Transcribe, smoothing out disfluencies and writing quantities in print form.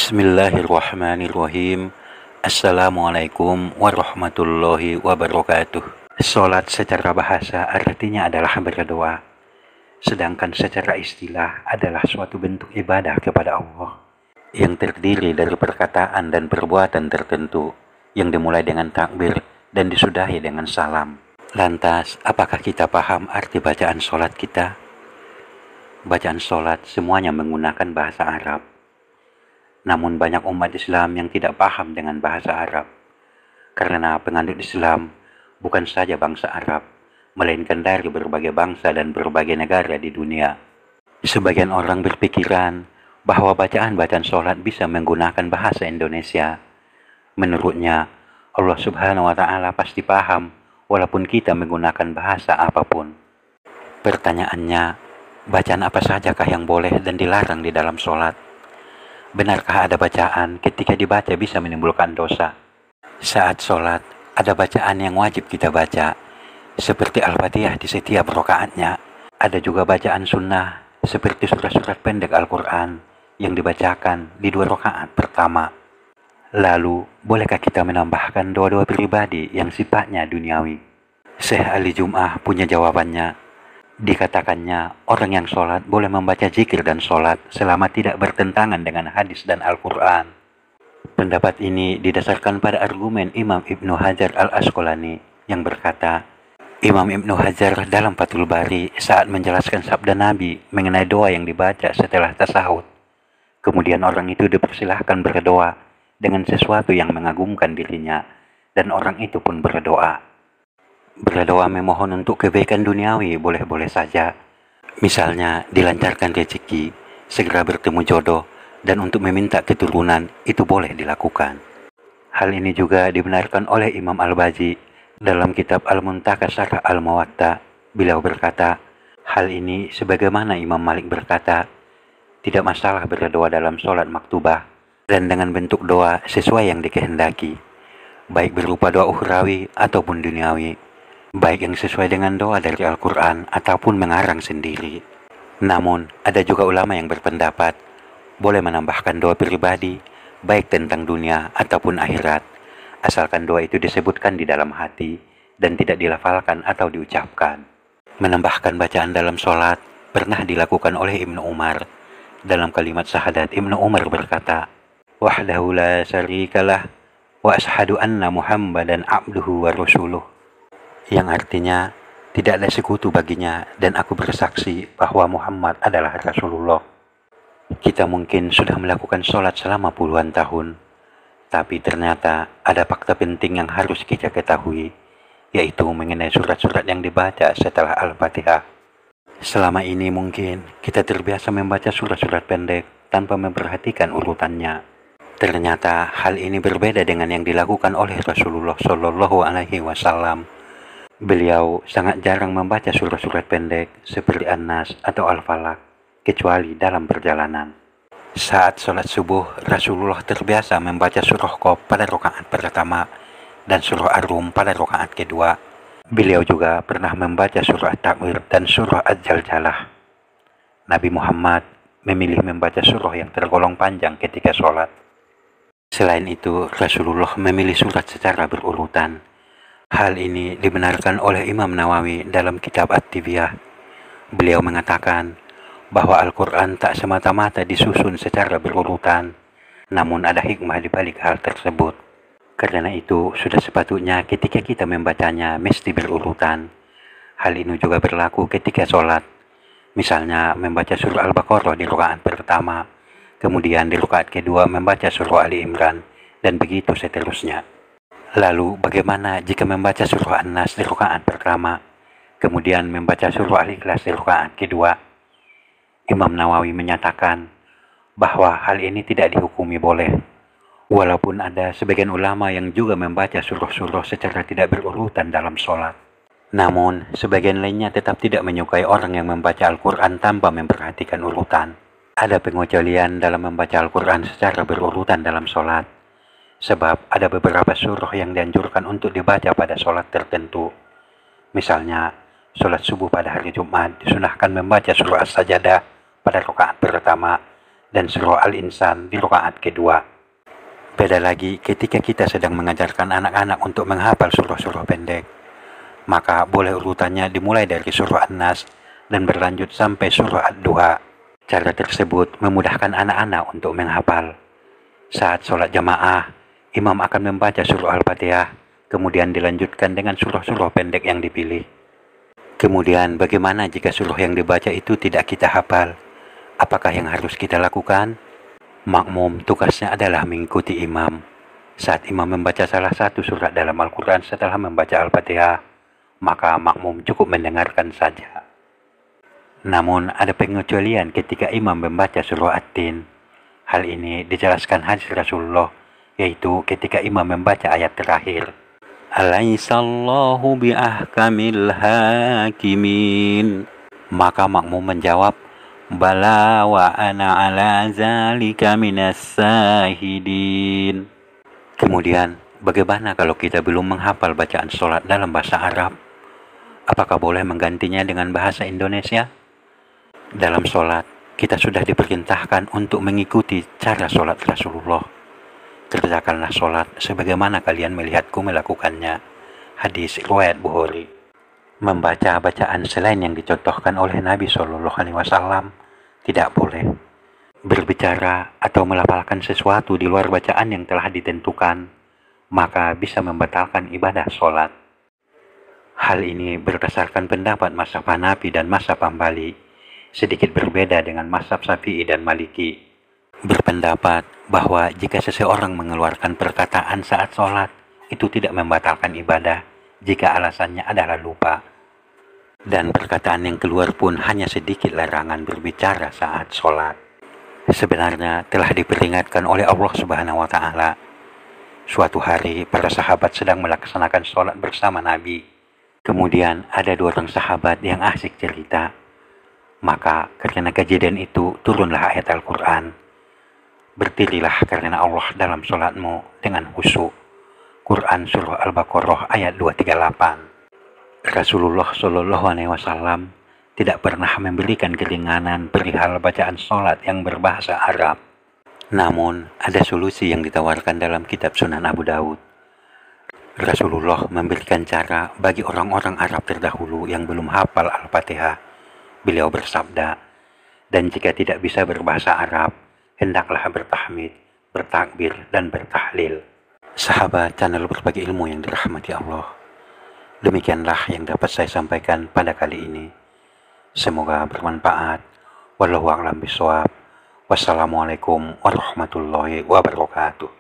Bismillahirrahmanirrahim. Assalamualaikum warahmatullahi wabarakatuh. Sholat secara bahasa artinya adalah berdoa, sedangkan secara istilah adalah suatu bentuk ibadah kepada Allah yang terdiri dari perkataan dan perbuatan tertentu yang dimulai dengan takbir dan disudahi dengan salam. Lantas, apakah kita paham arti bacaan sholat kita? Bacaan sholat semuanya menggunakan bahasa Arab. Namun banyak umat Islam yang tidak paham dengan bahasa Arab, karena penganut Islam bukan saja bangsa Arab, melainkan dari berbagai bangsa dan berbagai negara di dunia. Sebagian orang berpikiran bahwa bacaan-bacaan sholat bisa menggunakan bahasa Indonesia. Menurutnya, Allah Subhanahu wa Ta'ala pasti paham walaupun kita menggunakan bahasa apapun. Pertanyaannya, bacaan apa sajakah yang boleh dan dilarang di dalam sholat? Benarkah ada bacaan ketika dibaca bisa menimbulkan dosa? Saat sholat, ada bacaan yang wajib kita baca, seperti Al-Fatihah di setiap rakaatnya. Ada juga bacaan sunnah, seperti surat-surat pendek Al-Quran yang dibacakan di 2 rakaat pertama. Lalu, bolehkah kita menambahkan doa-doa pribadi yang sifatnya duniawi? Syekh Ali Jum'ah punya jawabannya. Dikatakannya, orang yang sholat boleh membaca zikir dan sholat selama tidak bertentangan dengan hadis dan Al-Quran. Pendapat ini didasarkan pada argumen Imam Ibnu Hajar Al-Asqalani yang berkata, Imam Ibnu Hajar dalam Fathul Bari saat menjelaskan sabda Nabi mengenai doa yang dibaca setelah tasahud. Kemudian orang itu dipersilahkan berdoa dengan sesuatu yang mengagumkan dirinya, dan orang itu pun berdoa. Berdoa memohon untuk kebaikan duniawi boleh-boleh saja. Misalnya dilancarkan rezeki, segera bertemu jodoh, dan untuk meminta keturunan itu boleh dilakukan. Hal ini juga dibenarkan oleh Imam Al-Baji dalam kitab Al-Muntaka Syarah Al-Muwatta. Beliau berkata, hal ini sebagaimana Imam Malik berkata, tidak masalah berdoa dalam sholat maktubah dan dengan bentuk doa sesuai yang dikehendaki, baik berupa doa ukhrawi ataupun duniawi, baik yang sesuai dengan doa dari Al-Quran ataupun mengarang sendiri. Namun, ada juga ulama yang berpendapat boleh menambahkan doa pribadi, baik tentang dunia ataupun akhirat, asalkan doa itu disebutkan di dalam hati dan tidak dilafalkan atau diucapkan. Menambahkan bacaan dalam sholat pernah dilakukan oleh Ibnu Umar. Dalam kalimat syahadat, Ibnu Umar berkata, wahdahu la syarikalah wa ashhadu anna Muhammadan abduhu wa rasuluh, yang artinya tidak ada sekutu baginya dan aku bersaksi bahwa Muhammad adalah Rasulullah. Kita mungkin sudah melakukan sholat selama puluhan tahun, tapi ternyata ada fakta penting yang harus kita ketahui, yaitu mengenai surat-surat yang dibaca setelah Al-Fatihah. Selama ini mungkin kita terbiasa membaca surat-surat pendek tanpa memperhatikan urutannya. Ternyata hal ini berbeda dengan yang dilakukan oleh Rasulullah Shallallahu Alaihi Wasallam. Beliau sangat jarang membaca surat-surat pendek seperti An-Nas atau Al-Falaq, kecuali dalam perjalanan. Saat sholat subuh, Rasulullah terbiasa membaca surah Qaf pada rakaat pertama dan surah Ar-Rum pada rakaat kedua. Beliau juga pernah membaca surah At-Takwir dan surah Az-Zalzalah. Nabi Muhammad memilih membaca surah yang tergolong panjang ketika sholat. Selain itu, Rasulullah memilih surat secara berurutan. Hal ini dibenarkan oleh Imam Nawawi dalam kitab At-Tibyah. Beliau mengatakan bahwa Al-Quran tak semata-mata disusun secara berurutan, namun ada hikmah di balik hal tersebut. Karena itu, sudah sepatutnya ketika kita membacanya mesti berurutan. Hal ini juga berlaku ketika sholat. Misalnya membaca surah Al-Baqarah di rakaat pertama, kemudian di rakaat kedua membaca surah Ali Imran, dan begitu seterusnya. Lalu bagaimana jika membaca surah An-Nas di rakaat pertama, kemudian membaca surah Al-Ikhlas di rakaat kedua? Imam Nawawi menyatakan bahwa hal ini tidak dihukumi boleh, walaupun ada sebagian ulama yang juga membaca surah-surah secara tidak berurutan dalam sholat. Namun, sebagian lainnya tetap tidak menyukai orang yang membaca Al-Quran tanpa memperhatikan urutan. Ada pengecualian dalam membaca Al-Quran secara berurutan dalam sholat. Sebab ada beberapa surah yang dianjurkan untuk dibaca pada sholat tertentu. Misalnya, sholat subuh pada hari Jumat disunahkan membaca surah As-Sajadah pada rakaat pertama dan surah Al-Insan di rakaat kedua. Beda lagi ketika kita sedang mengajarkan anak-anak untuk menghafal surah-surah pendek, maka boleh urutannya dimulai dari surah An-Nas dan berlanjut sampai surah Ad-Duha. Cara tersebut memudahkan anak-anak untuk menghafal. Saat sholat jamaah, imam akan membaca surah Al-Fatihah, kemudian dilanjutkan dengan surah-surah pendek yang dipilih. Kemudian bagaimana jika surah yang dibaca itu tidak kita hafal? Apakah yang harus kita lakukan? Makmum tugasnya adalah mengikuti imam. Saat imam membaca salah satu surat dalam Al-Quran setelah membaca Al-Fatihah, maka makmum cukup mendengarkan saja. Namun ada pengecualian ketika imam membaca surah At-Tin. Hal ini dijelaskan hadis Rasulullah, yaitu ketika imam membaca ayat terakhir. Alaihissallahu biahkamil hakimin. Maka makmum menjawab, bala wa ana ala zalika minas sahidin. Kemudian, bagaimana kalau kita belum menghafal bacaan sholat dalam bahasa Arab? Apakah boleh menggantinya dengan bahasa Indonesia? Dalam sholat, kita sudah diperintahkan untuk mengikuti cara sholat Rasulullah. Kerjakanlah sholat sebagaimana kalian melihatku melakukannya. Hadis riwayat Bukhari. Membaca bacaan selain yang dicontohkan oleh Nabi SAW tidak boleh. Berbicara atau melafalkan sesuatu di luar bacaan yang telah ditentukan, maka bisa membatalkan ibadah sholat. Hal ini berdasarkan pendapat mazhab Hanafi dan mazhab Hambali, sedikit berbeda dengan mazhab Syafi'i dan Maliki. Berpendapat bahwa jika seseorang mengeluarkan perkataan saat sholat, itu tidak membatalkan ibadah jika alasannya adalah lupa. Dan perkataan yang keluar pun hanya sedikit larangan berbicara saat sholat. Sebenarnya telah diperingatkan oleh Allah Subhanahu wa Ta'ala. Suatu hari para sahabat sedang melaksanakan sholat bersama Nabi. Kemudian ada 2 orang sahabat yang asik cerita. Maka karena kejadian itu turunlah ayat Al-Quran. Berdirilah karena Allah dalam sholatmu dengan khusyuk. Quran Surah Al-Baqarah ayat 238. Rasulullah SAW tidak pernah memberikan keringanan perihal bacaan sholat yang berbahasa Arab. Namun ada solusi yang ditawarkan dalam kitab Sunan Abu Daud. Rasulullah memberikan cara bagi orang-orang Arab terdahulu yang belum hafal Al-Fatihah. Beliau bersabda, dan jika tidak bisa berbahasa Arab, hendaklah bertahmid, bertakbir, dan bertahlil. Sahabat channel Berbagi Ilmu yang dirahmati Allah, demikianlah yang dapat saya sampaikan pada kali ini. Semoga bermanfaat. Wallahu a'lam bishawab. Wassalamualaikum warahmatullahi wabarakatuh.